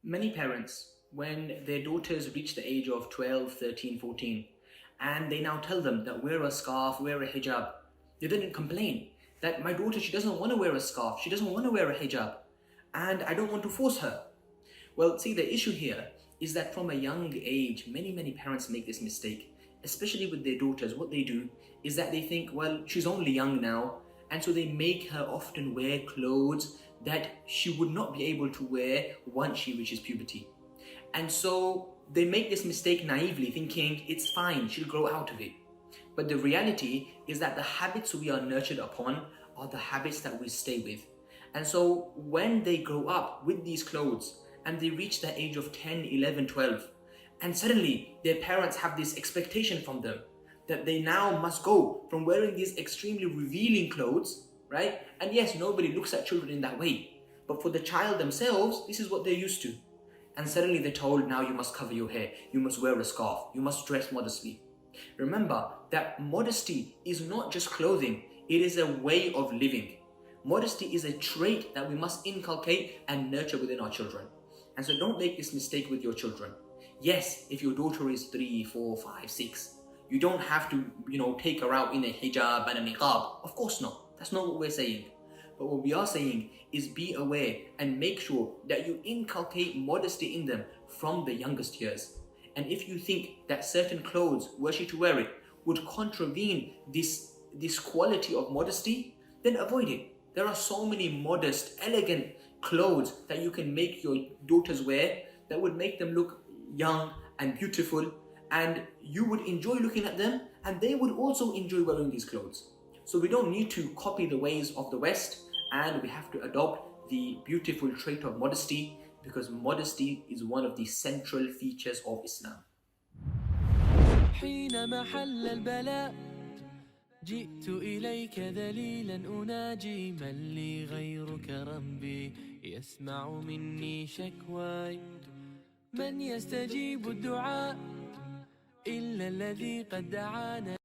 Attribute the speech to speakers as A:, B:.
A: Many parents, when their daughters reach the age of 12, 13, 14, and they now tell them that wear a scarf, wear a hijab, they didn't complain that my daughter, she doesn't want to wear a scarf, she doesn't want to wear a hijab, and I don't want to force her. Well, see, the issue here is that from a young age, many parents make this mistake, especially with their daughters. What they do is that they think, well, she's only young now, and so they make her often wear clothes that she would not be able to wear once she reaches puberty. And so they make this mistake naively, thinking it's fine, she'll grow out of it. But the reality is that the habits we are nurtured upon are the habits that we stay with. And so when they grow up with these clothes and they reach the age of 10, 11, 12, and suddenly their parents have this expectation from them that they now must go from wearing these extremely revealing clothes, right? And yes, nobody looks at children in that way. But for the child themselves, this is what they're used to. And suddenly they're told, now you must cover your hair, you must wear a scarf, you must dress modestly. Remember that modesty is not just clothing, it is a way of living. Modesty is a trait that we must inculcate and nurture within our children. And so don't make this mistake with your children. Yes, if your daughter is 3, 4, 5, 6, you don't have to, take her out in a hijab and a niqab. Of course not. That's not what we're saying. But what we are saying is be aware and make sure that you inculcate modesty in them from the youngest years. And if you think that certain clothes, were she to wear it, would contravene this quality of modesty, then avoid it. There are so many modest, elegant clothes that you can make your daughters wear that would make them look young and beautiful, and you would enjoy looking at them, and they would also enjoy wearing these clothes. So we don't need to copy the ways of the West, and we have to adopt the beautiful trait of modesty, because modesty is one of the central features of Islam. حينما حل البلاء جئت إليك ذليلا أناجي من لي غيرك ربي يسمع مني شكواي من يستجيب الدعاء إلا الذي قد دعانا